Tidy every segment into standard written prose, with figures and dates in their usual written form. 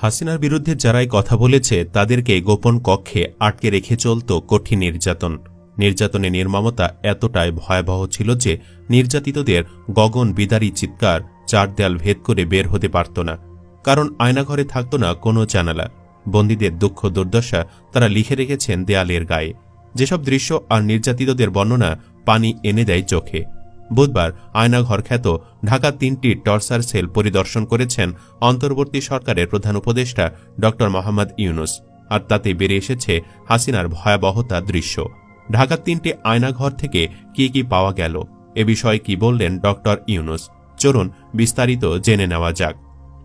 হাসিনার বিরুদ্ধে যারাই কথা বলেছে তাদেরকে গোপন কক্ষে আটকে রেখে চলত কঠিন নির্যাতন। নির্যাতনের নির্মমতা এতটাই ভয়াবহ ছিল যে নির্যাতিতদের গগন বিদারী চিৎকার চার দেয়াল ভেদ করে বের হতে পারত না, কারণ আয়নাঘরে থাকত না কোনো জানালা। বন্দীদের দুঃখ দুর্দশা তারা লিখে রেখেছেন দেয়ালের গায়ে। যেসব দৃশ্য আর নির্যাতিতদের বর্ণনা পানি এনে দেয় চোখে। বুধবার আয়নাঘর খ্যাত ঢাকা 3টি টর্চার সেল পরিদর্শন করেছেন অন্তর্বর্তী সরকারের প্রধান উপদেষ্টা ড মোহাম্মদ ইউনূস, আর তাতে বেরিয়ে এসেছে হাসিনার ভয়াবহতা দৃশ্য। ঢাকার 3টি আয়নাঘর থেকে কি কি পাওয়া গেল, এ বিষয়ে কি বললেন ড ইউনূস, চলুন বিস্তারিত জেনে নেওয়া যাক।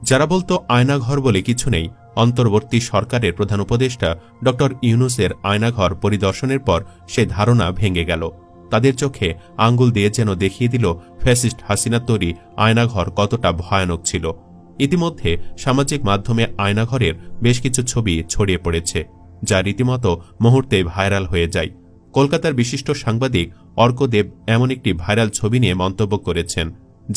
যারা বলতো আয়নাঘর বলে কিছু নেই, অন্তর্বর্তী সরকারের প্রধান উপদেষ্টা ড ইউনূসের আয়নাঘর পরিদর্শনের পর সে ধারণা ভেঙে গেল। তাদের চোখে আঙ্গুল দিয়ে যেন দেখিয়ে দিল ফ্যাসিস্ট হাসিনার তৈরি আয়নাঘর কতটা ভয়ানক ছিল। ইতিমধ্যে সামাজিক মাধ্যমে আয়নাঘরের বেশ কিছু ছবি ছড়িয়ে পড়েছে, যা রীতিমতো মুহূর্তে ভাইরাল হয়ে যায়। কলকাতার বিশিষ্ট সাংবাদিক অর্কদেব এমন একটি ভাইরাল ছবি নিয়ে মন্তব্য করেছেন,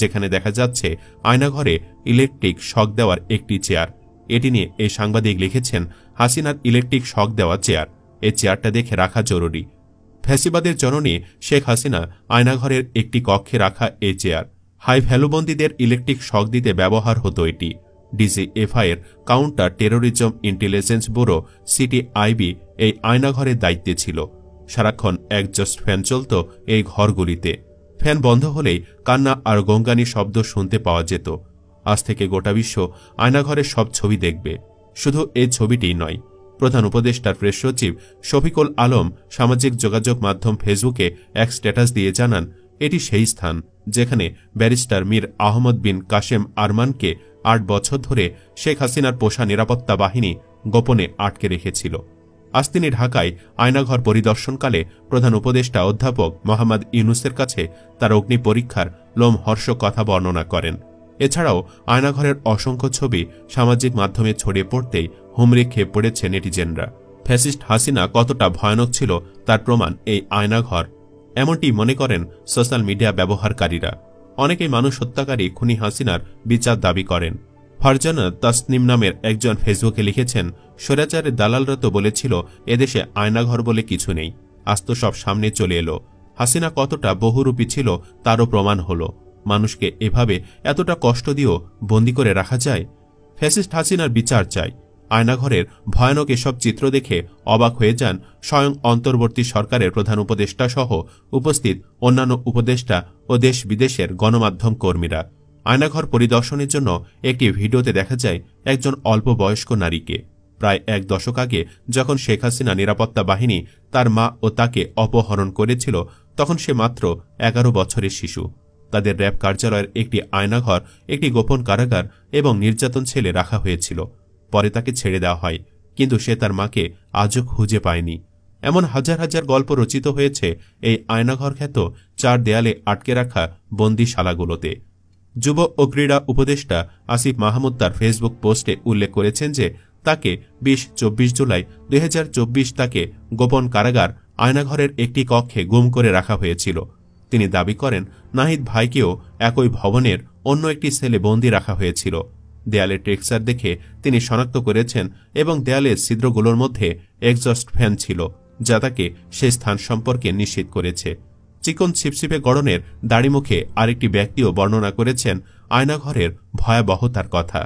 যেখানে দেখা যাচ্ছে আয়নাঘরে ইলেকট্রিক শক দেওয়ার একটি চেয়ার। এটি নিয়ে এই সাংবাদিক লিখেছেন, হাসিনার ইলেকট্রিক শক দেওয়া চেয়ার, এই চেয়ারটা দেখে রাখা জরুরি। ফ্যাসিবাদের জননী শেখ হাসিনা আয়নাঘরের একটি কক্ষে রাখা এই চেয়ার। হাই ভ্যালুবন্দীদের ইলেকট্রিক শক দিতে ব্যবহার হতো এটি। ডিজিএফআই এর counter terrorism intelligence bureau CTIB এই আয়নাঘরের দায়িত্বে ছিল। সারাক্ষণ একজস্ট ফ্যান চলত এই ঘরগুলিতে। ফ্যান বন্ধ হলেই কান্না আর গঙ্গানি শব্দ শুনতে পাওয়া যেত। আজ থেকে গোটা বিশ্ব আয়নাঘরের সব ছবি দেখবে। শুধু এই ছবিটিই নয়, প্রধান উপদেষ্টার প্রেস সচিব শফিকুল আলম সামাজিক যোগাযোগ মাধ্যম ফেসবুকে এক স্ট্যাটাস দিয়ে জানান, এটি সেই স্থান যেখানে ব্যারিস্টার মীর আহমদ বিন কাশেম আরমানকে 8 বছর ধরে শেখ হাসিনার পোষা নিরাপত্তা বাহিনী গোপনে আটকে রেখেছিল। আজ তিনি ঢাকায় আয়নাঘর পরিদর্শনকালে প্রধান উপদেষ্টা অধ্যাপক মোহাম্মদ ইউনূসের কাছে তার অগ্নি পরীক্ষার লোমহর্ষক কথা বর্ণনা করেন। এছাড়াও আয়নাঘরের অসংখ্য ছবি সামাজিক মাধ্যমে ছড়িয়ে পড়তেই হুমড়ি খেয়ে পড়েছে নেটিজেনরা। ফ্যাসিস্ট হাসিনা কতটা ভয়ানক ছিল তার প্রমাণ এই আয়নাঘর, এমনটি মনে করেন সোশ্যাল মিডিয়া ব্যবহারকারীরা। অনেকেই মানুষ হত্যাকারী খুনি হাসিনার বিচার দাবি করেন। ফারজানা তাসনিম নামের একজন ফেসবুকে লিখেছেন, স্বৈরাচারের দালালরা তো বলেছিল এদেশে আয়নাঘর বলে কিছু নেই, আজ তো সব সামনে চলে এলো। হাসিনা কতটা বহুরূপী ছিল তারও প্রমাণ হলো। মানুষকে এভাবে এতটা কষ্ট দিয়েও বন্দী করে রাখা যায়? ফ্যাসিস্ট হাসিনার বিচার চাই। আয়নাঘরের ভয়ানক এসব চিত্র দেখে অবাক হয়ে যান স্বয়ং অন্তর্বর্তী সরকারের প্রধান উপদেষ্টা সহ উপস্থিত অন্যান্য উপদেষ্টা ও দেশ বিদেশের গণমাধ্যম কর্মীরা। আয়নাঘর পরিদর্শনের জন্য একটি ভিডিওতে দেখা যায় একজন অল্প বয়স্ক নারীকে। প্রায় 1 দশক আগে যখন শেখ হাসিনা নিরাপত্তা বাহিনী তার মা ও তাকে অপহরণ করেছিল, তখন সে মাত্র 11 বছরের শিশু। তাদের র্যাব কার্যালয়ের একটি আয়নাঘর, একটি গোপন কারাগার এবং নির্যাতন ছেলে রাখা হয়েছিল। পরে তাকে ছেড়ে দেওয়া হয়, কিন্তু সে তার মাকে আজও খুঁজে পায়নি। এমন হাজার হাজার গল্প রচিত হয়েছে এই আয়নাঘর খ্যাত 4 দেয়ালে আটকে রাখা বন্দিশালাগুলোতে। যুব ও ক্রীড়া উপদেষ্টা আসিফ মাহমুদ তার ফেসবুক পোস্টে উল্লেখ করেছেন যে তাকে 24 জুলাই 2024 তাকে গোপন কারাগার আয়নাঘরের একটি কক্ষে গুম করে রাখা হয়েছিল। তিনি দাবি করেন, নাহিদ ভাইকেও একই ভবনের অন্য একটি সেলে বন্দী রাখা হয়েছিল। দেয়ালের টেক্সচার দেখে তিনি শনাক্ত করেছেন এবং দেয়ালের ছিদ্রগুলোর মধ্যে এক্সজস্ট ফ্যান ছিল, যা তাকে সে স্থান সম্পর্কে নিশ্চিত করেছে। চিকন ছিপছিপে গড়নের দাড়িমুখে আরেকটি ব্যক্তিও বর্ণনা করেছেন আয়নাঘরের ভয়াবহতার কথা।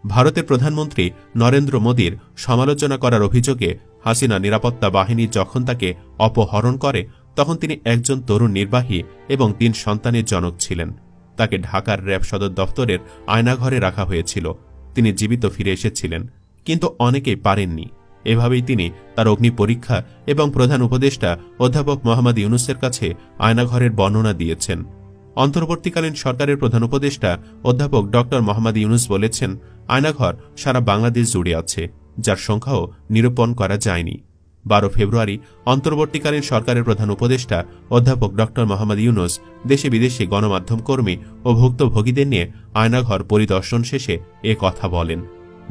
ভারতের প্রধানমন্ত্রী নরেন্দ্র মোদীর সমালোচনা করার অভিযোগে হাসিনা নিরাপত্তা বাহিনী যখন তাকে অপহরণ করে, তখন তিনি একজন তরুণ নির্বাহী এবং 3 সন্তানের জনক ছিলেন। তাকে ঢাকার র্যাব সদর দফতরের আয়নাঘরে রাখা হয়েছিল। তিনি জীবিত ফিরে এসেছিলেন, কিন্তু অনেকেই পারেননি। এভাবেই তিনি তার অগ্নি পরীক্ষা এবং প্রধান উপদেষ্টা অধ্যাপক মোহাম্মদ ইউনূসের কাছে আয়নাঘরের বর্ণনা দিয়েছেন। অন্তর্বর্তীকালীন সরকারের প্রধান উপদেষ্টা অধ্যাপক ড মোহাম্মদ ইউনূস বলেছেন, আয়নাঘর সারা বাংলাদেশ জুড়ে আছে, যার সংখ্যাও নিরূপণ করা যায়নি। 12 ফেব্রুয়ারি অন্তর্বর্তীকালীন সরকারের প্রধান উপদেষ্টা অধ্যাপক ড মোহাম্মদ ইউনূস দেশে বিদেশে গণমাধ্যম কর্মী ও ভুক্তভোগীদের নিয়ে আয়নাঘর পরিদর্শন শেষে এ কথা বলেন।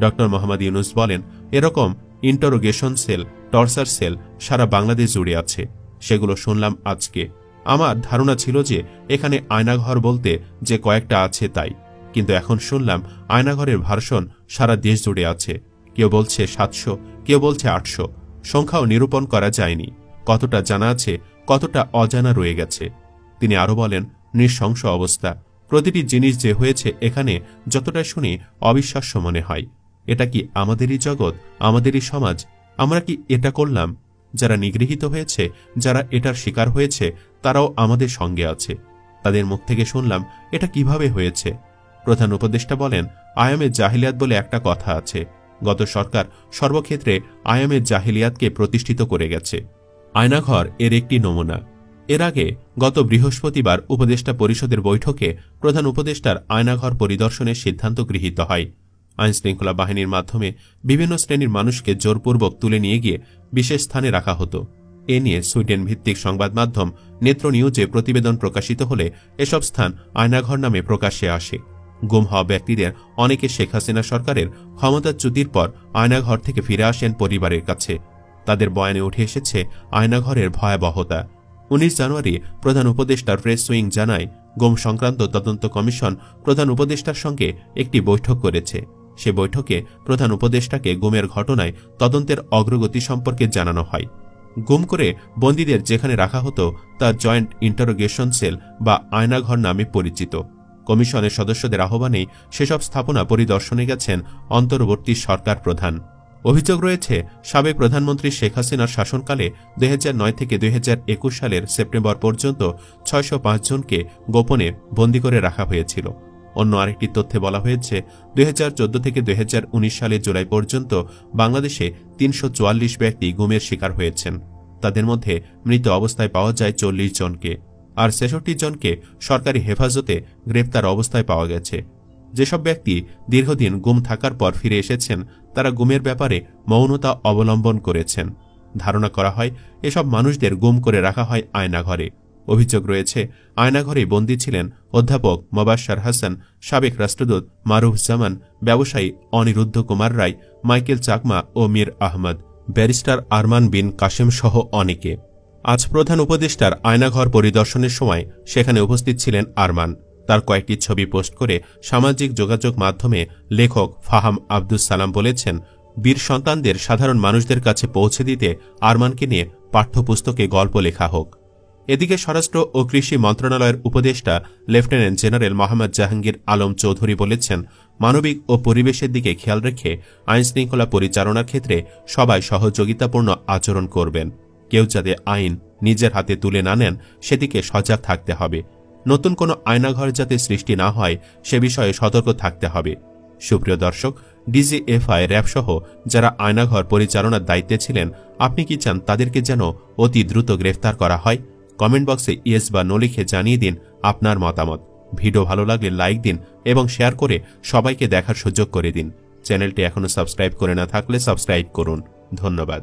ড মোহাম্মদ ইউনূস বলেন, এরকম ইন্টারোগেশন সেল, টর্চার সেল সারা বাংলাদেশ জুড়ে আছে। সেগুলো শুনলাম আজকে। আমার ধারণা ছিল যে এখানে আয়নাঘর বলতে যে কয়েকটা আছে তাই, কিন্তু এখন শুনলাম আয়নাঘরের ভার্সন সারা দেশ জুড়ে আছে। কেউ বলছে 700, কেউ বলছে 800। সংখ্যাও নিরূপণ করা যায়নি। কতটা জানা আছে, কতটা অজানা রয়ে গেছে। তিনি আরও বলেন, নৃশংস অবস্থা। প্রতিটি জিনিস যে হয়েছে এখানে যতটা শুনি অবিশ্বাস্য মনে হয়। এটা কি আমাদেরই জগৎ, আমাদেরই সমাজ? আমরা কি এটা করলাম? যারা নিগৃহীত হয়েছে, যারা এটার শিকার হয়েছে, তারাও আমাদের সঙ্গে আছে। তাদের মুখ থেকে শুনলাম এটা কিভাবে হয়েছে। প্রধান উপদেষ্টা বলেন, আয়ামে জাহিলিয়াত বলে একটা কথা আছে। গত সরকার সর্বক্ষেত্রে আয়ামে জাহিলিয়াতকে প্রতিষ্ঠিত করে গেছে। আয়নাঘর এর একটি নমুনা। এর আগে গত বৃহস্পতিবার উপদেষ্টা পরিষদের বৈঠকে প্রধান উপদেষ্টার আয়নাঘর পরিদর্শনের সিদ্ধান্ত গৃহীত হয়। আইনশৃঙ্খলা বাহিনীর মাধ্যমে বিভিন্ন শ্রেণীর মানুষকে জোরপূর্বক তুলে নিয়ে গিয়ে বিশেষ স্থানে রাখা হতো। এ নিয়ে সুইডেন ভিত্তিক সংবাদ মাধ্যম নেত্র নিউজে প্রতিবেদন প্রকাশিত হলে এসব স্থান আয়নাঘর নামে প্রকাশ্যে আসে। গুম হওয়া ব্যক্তিদের অনেকে শেখ হাসিনা সরকারের ক্ষমতাচ্যুতির পর আয়নাঘর থেকে ফিরে আসেন পরিবারের কাছে। তাদের বয়ানে উঠে এসেছে আয়নাঘরের ভয়াবহতা। 19 জানুয়ারি প্রধান উপদেষ্টার প্রেস উইং জানায়, গুম সংক্রান্ত তদন্ত কমিশন প্রধান উপদেষ্টার সঙ্গে একটি বৈঠক করেছে। সে বৈঠকে প্রধান উপদেষ্টাকে গুমের ঘটনায় তদন্তের অগ্রগতি সম্পর্কে জানানো হয়। গুম করে বন্দীদের যেখানে রাখা হতো তা জয়েন্ট ইন্টারোগেশন সেল বা আয়নাঘর নামে পরিচিত। কমিশনের সদস্যদের আহ্বানেই সেসব স্থাপনা পরিদর্শনে গেছেন অন্তর্বর্তী সরকার প্রধান। অভিযোগ রয়েছে, সাবেক প্রধানমন্ত্রী শেখ হাসিনার শাসনকালে 2009 থেকে 2021 সালের সেপ্টেম্বর পর্যন্ত 605 জনকে গোপনে বন্দী করে রাখা হয়েছিল। অন্য আরেকটি তথ্যে বলা হয়েছে, 2014 থেকে 2019 সালের জুলাই পর্যন্ত বাংলাদেশে 344 ব্যক্তি গুমের শিকার হয়েছেন। তাদের মধ্যে মৃত অবস্থায় পাওয়া যায় 40 জনকে, আর 66 জনকে সরকারি হেফাজতে গ্রেপ্তার অবস্থায় পাওয়া গেছে। যেসব ব্যক্তি দীর্ঘদিন গুম থাকার পর ফিরে এসেছেন তারা গুমের ব্যাপারে মৌনতা অবলম্বন করেছেন। ধারণা করা হয় এসব মানুষদের গুম করে রাখা হয় আয়নাঘরে। অভিযোগ রয়েছে, আয়নাঘরে বন্দী ছিলেন অধ্যাপক মোবাশ্বের হাসান, সাবেক রাষ্ট্রদূত মারুফজামান, ব্যবসায়ী অনিরুদ্ধ কুমার রায়, মাইকেল চাকমা ও মীর আহমদ, ব্যারিস্টার আরমান বিন কাশেম সহ অনেকে। আজ প্রধান উপদেষ্টার আয়নাঘর পরিদর্শনের সময় সেখানে উপস্থিত ছিলেন আরমান। তার কয়েকটি ছবি পোস্ট করে সামাজিক যোগাযোগ মাধ্যমে লেখক ফাহাম আব্দুস সালাম বলেছেন, বীর সন্তানদের সাধারণ মানুষদের কাছে পৌঁছে দিতে আরমানকে নিয়ে পাঠ্যপুস্তকে গল্প লেখা হোক। এদিকে স্বরাষ্ট্র ও কৃষি মন্ত্রণালয়ের উপদেষ্টা লেফটেন্যান্ট জেনারেল মোহাম্মদ জাহাঙ্গীর আলম চৌধুরী বলেছেন, মানবিক ও পরিবেশের দিকে খেয়াল রেখে আইনশৃঙ্খলা পরিচালনার ক্ষেত্রে সবাই সহযোগিতাপূর্ণ আচরণ করবেন। কেউ যাতে আইন নিজের হাতে তুলে না নেন সেদিকে সজাগ থাকতে হবে। নতুন কোনো আয়নাঘর যাতে সৃষ্টি না হয় সে বিষয়ে সতর্ক থাকতে হবে। সুপ্রিয় দর্শক, ডিজিএফআই, র্যাব সহ যারা আয়নাঘর পরিচালনার দায়িত্বে ছিলেন, আপনি কি চান তাদেরকে যেন অতি দ্রুত গ্রেফতার করা হয়? কমেন্ট বক্সে ইয়েস বা নো লিখে জানিয়ে দিন আপনার মতামত। ভিডিও ভালো লাগলে লাইক দিন এবং শেয়ার করে সবাইকে দেখার সুযোগ করে দিন। চ্যানেলটি এখনো সাবস্ক্রাইব করে না থাকলে সাবস্ক্রাইব করুন। ধন্যবাদ।